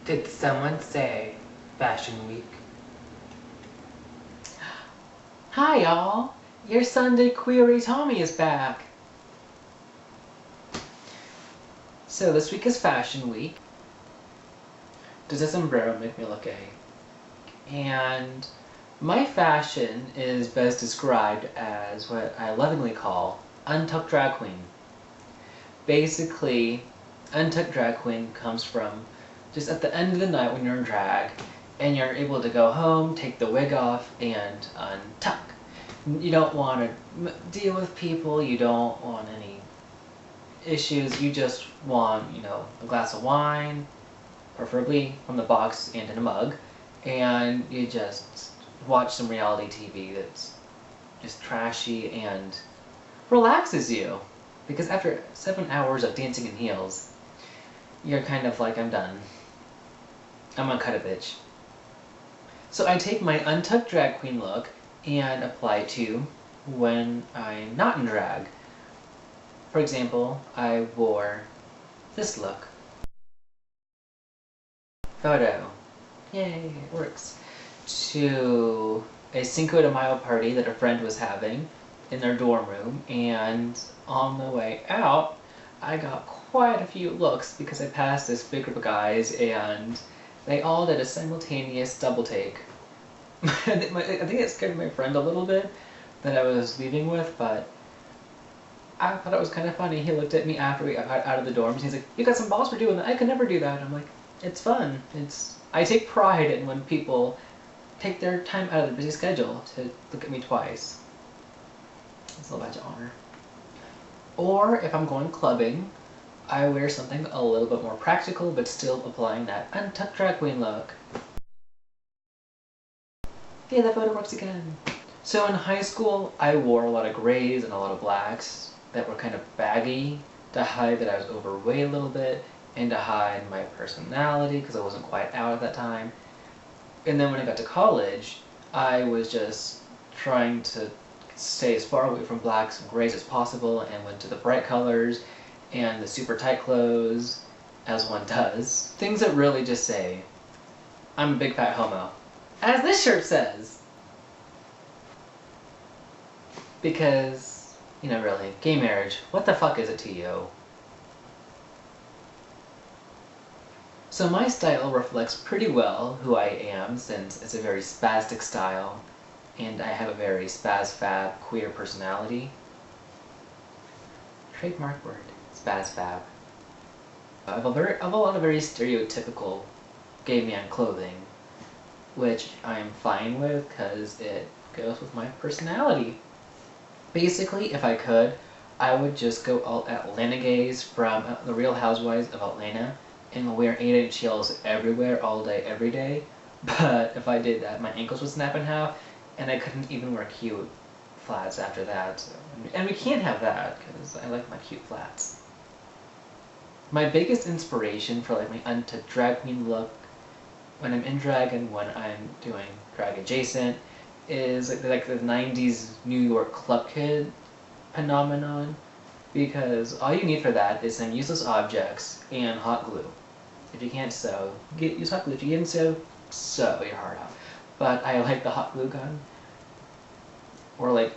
Did someone say Fashion Week? Hi y'all! Your Sunday Query Tommy is back! So this week is Fashion Week. Does a sombrero make me look gay? And my fashion is best described as what I lovingly call untucked drag queen. Basically, untucked drag queen comes from just at the end of the night when you're in drag and you're able to go home, take the wig off, and untuck. You don't want to deal with people, you don't want any issues, you just want, a glass of wine, preferably from the box and in a mug, and you just watch some reality TV that's just trashy and relaxes you. Because after 7 hours of dancing in heels, you're kind of like, I'm done. I'm gonna cut a bitch. So I take my untucked drag queen look and apply it to when I'm not in drag. For example, I wore this look. Photo. Yay, it works. To a Cinco de Mayo party that a friend was having in their dorm room, and on the way out, I got quite a few looks because I passed this big group of guys and they all did a simultaneous double take. I think it scared my friend a little bit that I was leaving with, but I thought it was kind of funny. He looked at me after we got out of the dorms and he's like, "You got some balls for doing that. I could never do that." I'm like, it's fun. I take pride in when people take their time out of their busy schedule to look at me twice. It's a little badge of honor. Or if I'm going clubbing, I wear something a little bit more practical but still applying that untucked drag queen look. Yeah, that photo works again. So in high school, I wore a lot of grays and a lot of blacks that were kind of baggy to hide that I was overweight a little bit and to hide my personality because I wasn't quite out at that time. And then when I got to college, I was just trying to stay as far away from blacks and grays as possible and went to the bright colors and the super tight clothes, as one does. Things that really just say, I'm a big fat homo. As this shirt says. Because, really, gay marriage, what the fuck is it to you? So my style reflects pretty well who I am, since it's a very spastic style, and I have a very spazfab queer personality. Trademark word, spazfab. I have a lot of very stereotypical gay man clothing, which I'm fine with because it goes with my personality. Basically, if I could, I would just go all Atlanta gaze from The Real Housewives of Atlanta and wear 8-inch heels everywhere, all day, every day. But if I did that, my ankles would snap in half, and I couldn't even wear cute flats after that. So, and we can't have that, because I like my cute flats. My biggest inspiration for my untucked drag queen look when I'm in drag and when I'm doing drag adjacent is like the 90s New York club kid phenomenon, because all you need for that is some useless objects and hot glue. If you can't sew, use hot glue. If you can sew your heart out. But I like the hot glue gun. Or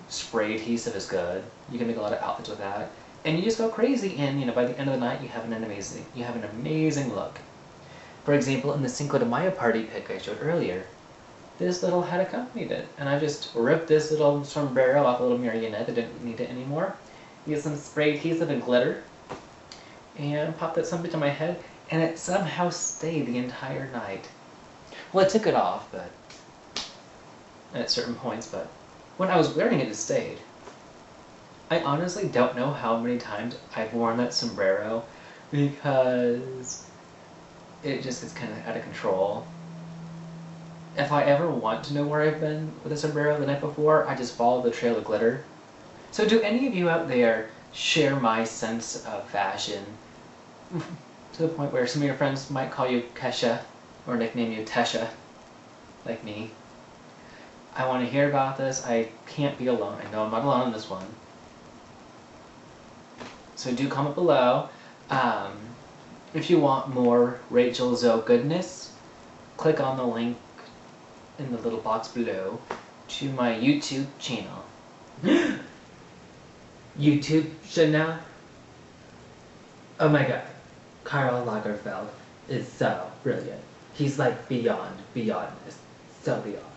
spray adhesive is good. You can make a lot of outfits with that. And you just go crazy, and by the end of the night you have an amazing look. For example, in the Cinco de Mayo party pic I showed earlier, this little hat accompanied it, and I just ripped this little sombrero off a little marionette that didn't need it anymore, used some spray adhesive and glitter, and popped that sumbitch on my head, and it somehow stayed the entire night. Well, I took it off, but at certain points, but when I was wearing it, it stayed. I honestly don't know how many times I've worn that sombrero because it just gets kind of out of control. If I ever want to know where I've been with a sombrero the night before, I just follow the trail of glitter. So do any of you out there share my sense of fashion to the point where some of your friends might call you Kesha or nickname you Tesha, like me? I want to hear about this. I can't be alone. I know I'm not alone on this one. So do comment below. if you want more Rachel Zoe goodness, click on the link in the little box below to my YouTube channel. YouTube Chanel? Oh my god. Karl Lagerfeld is so brilliant. He's like beyond, so beyond.